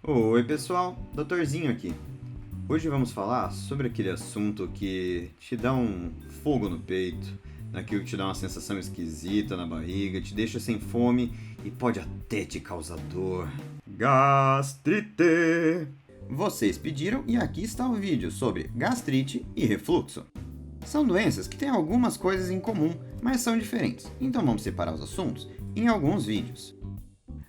Oi pessoal, doutorzinho aqui. Hoje vamos falar sobre aquele assunto que te dá um fogo no peito, aquilo que te dá uma sensação esquisita na barriga, te deixa sem fome e pode até te causar dor. Gastrite! Vocês pediram e aqui está o vídeo sobre gastrite e refluxo. São doenças que têm algumas coisas em comum, mas são diferentes, então vamos separar os assuntos em alguns vídeos.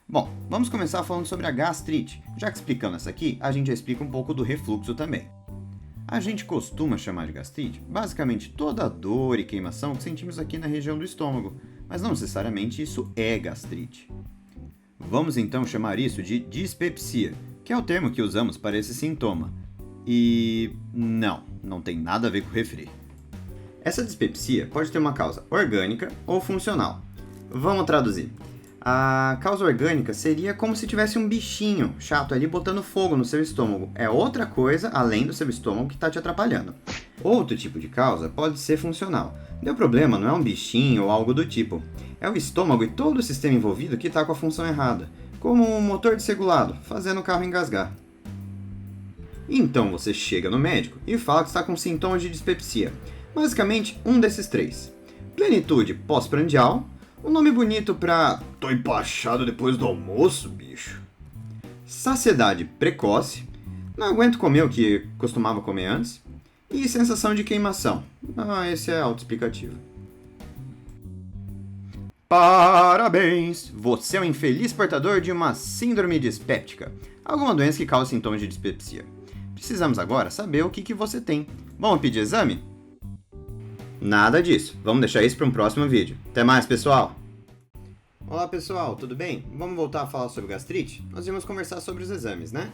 Bom, vamos começar falando sobre a gastrite. Já que explicando essa aqui, a gente já explica um pouco do refluxo também. A gente costuma chamar de gastrite basicamente toda a dor e queimação que sentimos aqui na região do estômago, mas não necessariamente isso é gastrite. Vamos então chamar isso de dispepsia, que é o termo que usamos para esse sintoma. E não tem nada a ver com refri. Essa dispepsia pode ter uma causa orgânica ou funcional. Vamos traduzir. A causa orgânica seria como se tivesse um bichinho chato ali botando fogo no seu estômago. É outra coisa além do seu estômago que está te atrapalhando. Outro tipo de causa pode ser funcional. O problema não é um bichinho ou algo do tipo. É o estômago e todo o sistema envolvido que está com a função errada. Como um motor desregulado, fazendo o carro engasgar. Então você chega no médico e fala que está com sintomas de dispepsia. Basicamente, um desses três. Plenitude pós-prandial. Um nome bonito pra tô empachado depois do almoço, bicho. Saciedade precoce. Não aguento comer o que costumava comer antes. E sensação de queimação. Esse é autoexplicativo. Parabéns! Você é um infeliz portador de uma síndrome dispéptica. Alguma doença que causa sintomas de dispepsia. Precisamos agora saber o que você tem. Vamos pedir exame? Nada disso. Vamos deixar isso para um próximo vídeo. Até mais, pessoal! Olá, pessoal. Tudo bem? Vamos voltar a falar sobre gastrite? Nós vamos conversar sobre os exames, né?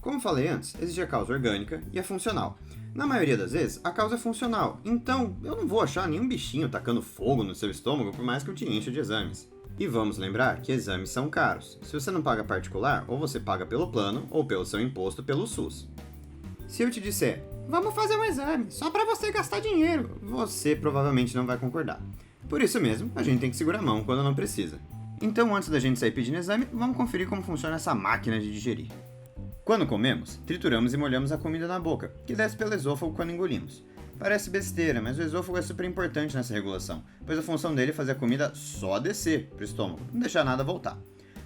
Como falei antes, existe a causa orgânica e a funcional. Na maioria das vezes, a causa é funcional. Então, eu não vou achar nenhum bichinho tacando fogo no seu estômago por mais que eu te encha de exames. E vamos lembrar que exames são caros. Se você não paga particular, ou você paga pelo plano, ou pelo seu imposto pelo SUS. Se eu te disser, vamos fazer um exame, só para você gastar dinheiro, você provavelmente não vai concordar. Por isso mesmo, a gente tem que segurar a mão quando não precisa. Então, antes da gente sair pedindo exame, vamos conferir como funciona essa máquina de digerir. Quando comemos, trituramos e molhamos a comida na boca, que desce pelo esôfago quando engolimos. Parece besteira, mas o esôfago é super importante nessa regulação, pois a função dele é fazer a comida só descer para o estômago, não deixar nada voltar.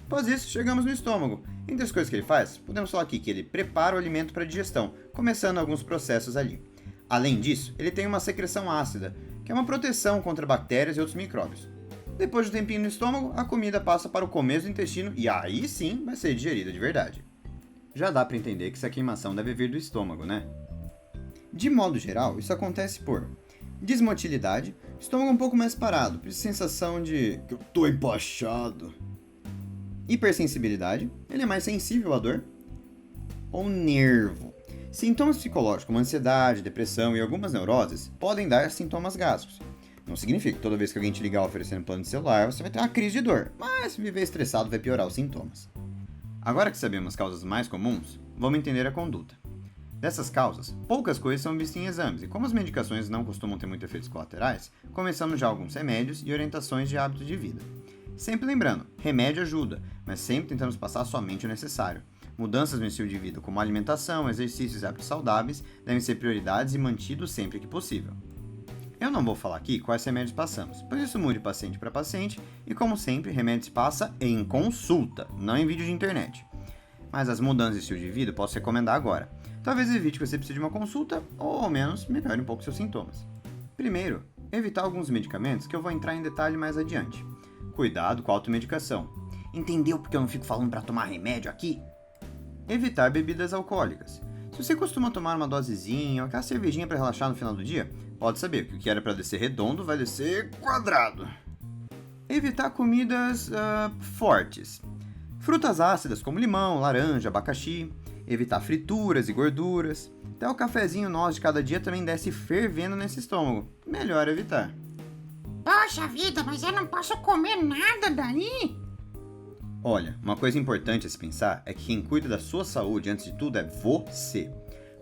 Após isso, chegamos no estômago. Entre as coisas que ele faz, podemos falar aqui que ele prepara o alimento para a digestão, começando alguns processos ali. Além disso, ele tem uma secreção ácida, que é uma proteção contra bactérias e outros micróbios. Depois de um tempinho no estômago, a comida passa para o começo do intestino e aí sim vai ser digerida de verdade. Já dá para entender que essa queimação deve vir do estômago, né? De modo geral, isso acontece por desmotilidade, estômago um pouco mais parado, por sensação de que eu tô empachado. Hipersensibilidade, ele é mais sensível à dor. Ou nervo. Sintomas psicológicos como ansiedade, depressão e algumas neuroses podem dar sintomas gástricos. Não significa que toda vez que alguém te ligar oferecendo plano de celular, você vai ter uma crise de dor, mas viver estressado vai piorar os sintomas. Agora que sabemos as causas mais comuns, vamos entender a conduta. Dessas causas, poucas coisas são vistas em exames, e como as medicações não costumam ter muitos efeitos colaterais, começamos já alguns remédios e orientações de hábitos de vida. Sempre lembrando, remédio ajuda, mas sempre tentamos passar somente o necessário. Mudanças no estilo de vida, como alimentação, exercícios e hábitos saudáveis, devem ser prioridades e mantidos sempre que possível. Eu não vou falar aqui quais remédios passamos, pois isso muda de paciente para paciente e, como sempre, remédio se passa em consulta, não em vídeo de internet. Mas as mudanças de estilo de vida eu posso recomendar agora. Talvez evite que você precise de uma consulta, ou ao menos melhore um pouco seus sintomas. Primeiro, evitar alguns medicamentos que eu vou entrar em detalhe mais adiante. Cuidado com a automedicação. Entendeu porque eu não fico falando para tomar remédio aqui? Evitar bebidas alcoólicas. Se você costuma tomar uma dosezinha ou aquela cervejinha para relaxar no final do dia, pode saber que o que era para descer redondo vai descer quadrado. Evitar comidas fortes. Frutas ácidas como limão, laranja, abacaxi. Evitar frituras e gorduras. Até o cafezinho nosso de cada dia também desce fervendo nesse estômago. Melhor evitar. Poxa vida, mas eu não posso comer nada daí? Olha, uma coisa importante a se pensar é que quem cuida da sua saúde antes de tudo é você.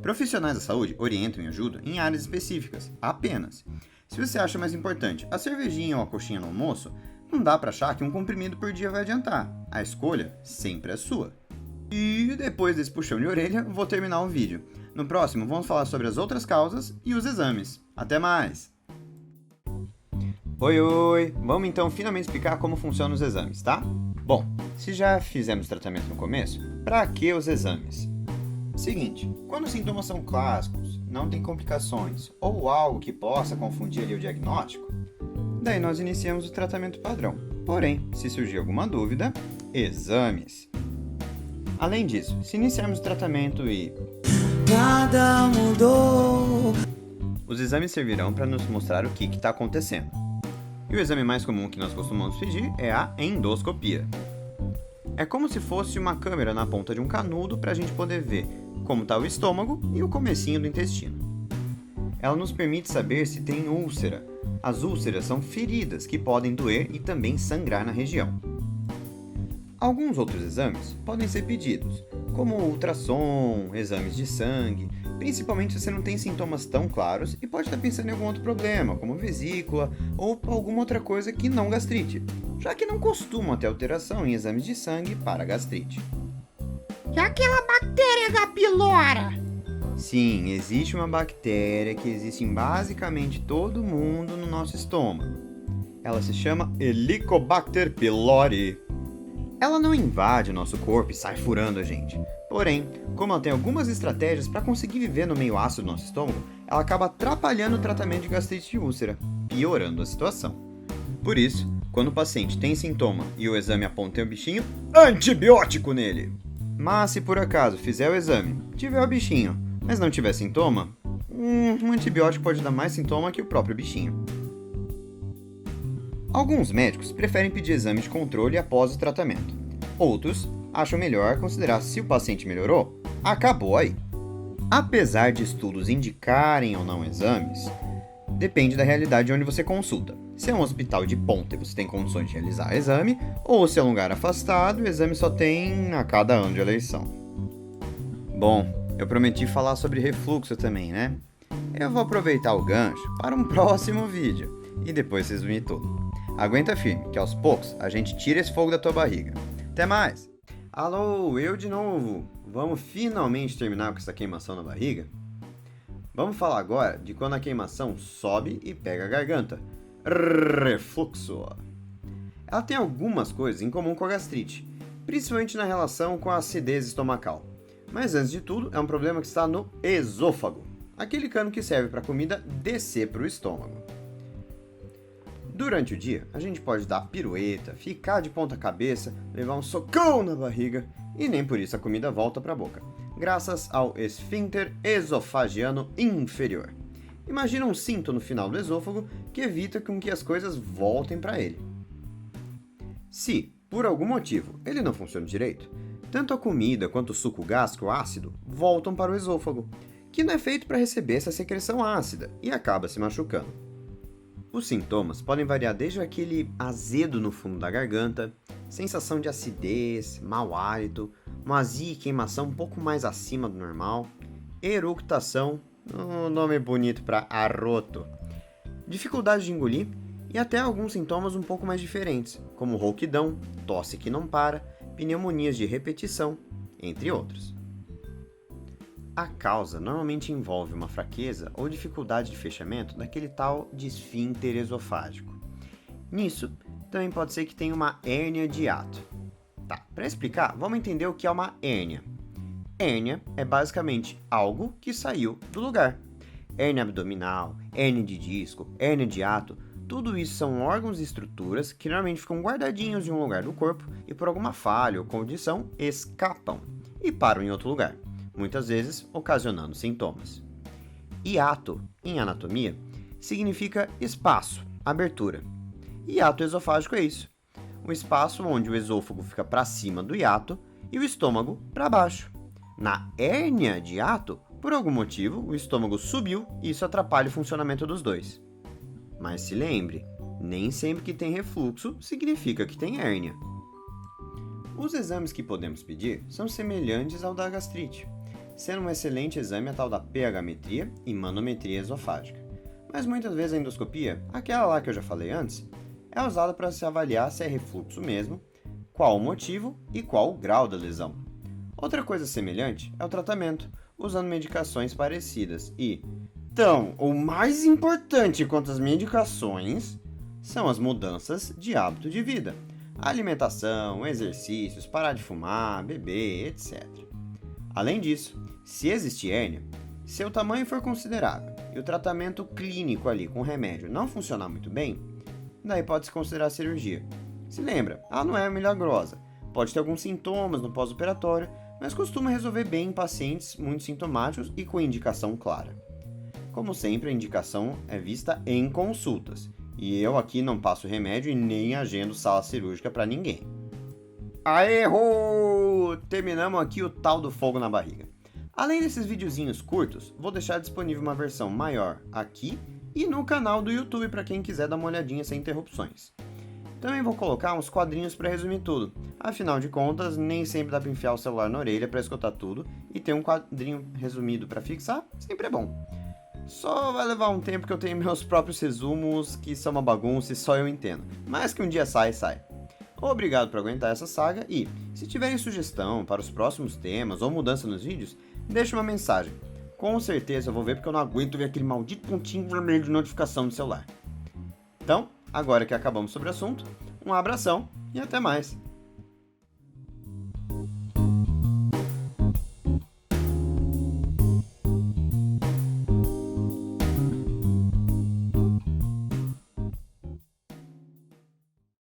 Profissionais da saúde orientam e ajudam em áreas específicas, apenas. Se você acha mais importante a cervejinha ou a coxinha no almoço, não dá pra achar que um comprimido por dia vai adiantar. A escolha sempre é sua. E depois desse puxão de orelha, vou terminar o vídeo. No próximo, vamos falar sobre as outras causas e os exames. Até mais! Oi! Vamos então finalmente explicar como funcionam os exames, tá? Bom, se já fizemos tratamento no começo, para que os exames? Seguinte, quando os sintomas são clássicos, não tem complicações ou algo que possa confundir ali o diagnóstico, daí nós iniciamos o tratamento padrão. Porém, se surgir alguma dúvida, exames. Além disso, se iniciarmos o tratamento e nada mudou, os exames servirão para nos mostrar o que está acontecendo. E o exame mais comum que nós costumamos pedir é a endoscopia. É como se fosse uma câmera na ponta de um canudo para a gente poder ver como está o estômago e o comecinho do intestino. Ela nos permite saber se tem úlcera. As úlceras são feridas que podem doer e também sangrar na região. Alguns outros exames podem ser pedidos, como ultrassom, exames de sangue, principalmente se você não tem sintomas tão claros e pode estar pensando em algum outro problema, como vesícula ou alguma outra coisa que não gastrite, já que não costumam ter alteração em exames de sangue para gastrite. E aquela bactéria da pylora? Sim, existe uma bactéria que existe em basicamente todo mundo no nosso estômago. Ela se chama Helicobacter pylori. Ela não invade o nosso corpo e sai furando a gente. Porém, como ela tem algumas estratégias para conseguir viver no meio ácido do nosso estômago, ela acaba atrapalhando o tratamento de gastrite e úlcera, piorando a situação. Por isso, quando o paciente tem sintoma e o exame aponta o bichinho, antibiótico nele! Mas se por acaso fizer o exame, tiver o bichinho, mas não tiver sintoma, um antibiótico pode dar mais sintoma que o próprio bichinho. Alguns médicos preferem pedir exame de controle após o tratamento. Outros acham melhor considerar se o paciente melhorou, acabou aí. Apesar de estudos indicarem ou não exames, depende da realidade onde você consulta. Se é um hospital de ponta e você tem condições de realizar exame, ou se é um lugar afastado e o exame só tem a cada ano de eleição. Bom, eu prometi falar sobre refluxo também, né? Eu vou aproveitar o gancho para um próximo vídeo e depois vocês veem tudo. Aguenta firme, que aos poucos a gente tira esse fogo da tua barriga. Até mais! Alô, eu de novo! Vamos finalmente terminar com essa queimação na barriga? Vamos falar agora de quando a queimação sobe e pega a garganta. Refluxo. Ela tem algumas coisas em comum com a gastrite, principalmente na relação com a acidez estomacal. Mas antes de tudo, é um problema que está no esôfago, aquele cano que serve para a comida descer para o estômago. Durante o dia, a gente pode dar pirueta, ficar de ponta cabeça, levar um socão na barriga e nem por isso a comida volta para a boca, graças ao esfíncter esofagiano inferior. Imagina um cinto no final do esôfago que evita com que as coisas voltem para ele. Se, por algum motivo, ele não funciona direito, tanto a comida quanto o suco gástrico ácido voltam para o esôfago, que não é feito para receber essa secreção ácida e acaba se machucando. Os sintomas podem variar desde aquele azedo no fundo da garganta, sensação de acidez, mau hálito, uma azia e queimação um pouco mais acima do normal, eructação, um nome bonito para arroto, dificuldade de engolir e até alguns sintomas um pouco mais diferentes, como rouquidão, tosse que não para, pneumonias de repetição, entre outros. A causa normalmente envolve uma fraqueza ou dificuldade de fechamento daquele tal de esfíncter esofágico. Nisso, também pode ser que tenha uma hérnia de hiato. Tá, para explicar, vamos entender o que é uma hérnia. Hérnia é basicamente algo que saiu do lugar. Hérnia abdominal, hérnia de disco, hérnia de hiato, tudo isso são órgãos e estruturas que normalmente ficam guardadinhos em um lugar do corpo e por alguma falha ou condição escapam e param em outro lugar, muitas vezes ocasionando sintomas. Hiato, em anatomia, significa espaço, abertura. Hiato esofágico é isso, um espaço onde o esôfago fica para cima do hiato e o estômago para baixo. Na hérnia de hiato, por algum motivo, o estômago subiu e isso atrapalha o funcionamento dos dois. Mas se lembre, nem sempre que tem refluxo significa que tem hérnia. Os exames que podemos pedir são semelhantes ao da gastrite, sendo um excelente exame a tal da pH-metria e manometria esofágica. Mas muitas vezes a endoscopia, aquela lá que eu já falei antes, é usada para se avaliar se é refluxo mesmo, qual o motivo e qual o grau da lesão. Outra coisa semelhante é o tratamento, usando medicações parecidas. Então, o mais importante quanto às medicações são as mudanças de hábito de vida. Alimentação, exercícios, parar de fumar, beber, etc. Além disso, se existe hérnia, se o tamanho for considerável e o tratamento clínico ali com remédio não funcionar muito bem, daí pode-se considerar cirurgia. Se lembra, ela não é milagrosa, pode ter alguns sintomas no pós-operatório, mas costuma resolver bem em pacientes muito sintomáticos e com indicação clara. Como sempre, a indicação é vista em consultas, e eu aqui não passo remédio e nem agendo sala cirúrgica para ninguém. Aerro! Terminamos aqui o tal do fogo na barriga. Além desses videozinhos curtos, vou deixar disponível uma versão maior aqui e no canal do YouTube para quem quiser dar uma olhadinha sem interrupções. Também vou colocar uns quadrinhos para resumir tudo, afinal de contas nem sempre dá para enfiar o celular na orelha para escutar tudo e ter um quadrinho resumido para fixar sempre é bom. Só vai levar um tempo que eu tenho meus próprios resumos que são uma bagunça e só eu entendo, mas que um dia sai. Obrigado por aguentar essa saga e, se tiverem sugestão para os próximos temas ou mudança nos vídeos, deixa uma mensagem. Com certeza eu vou ver porque eu não aguento ver aquele maldito pontinho vermelho de notificação no celular. Então, agora que acabamos sobre o assunto, um abração e até mais!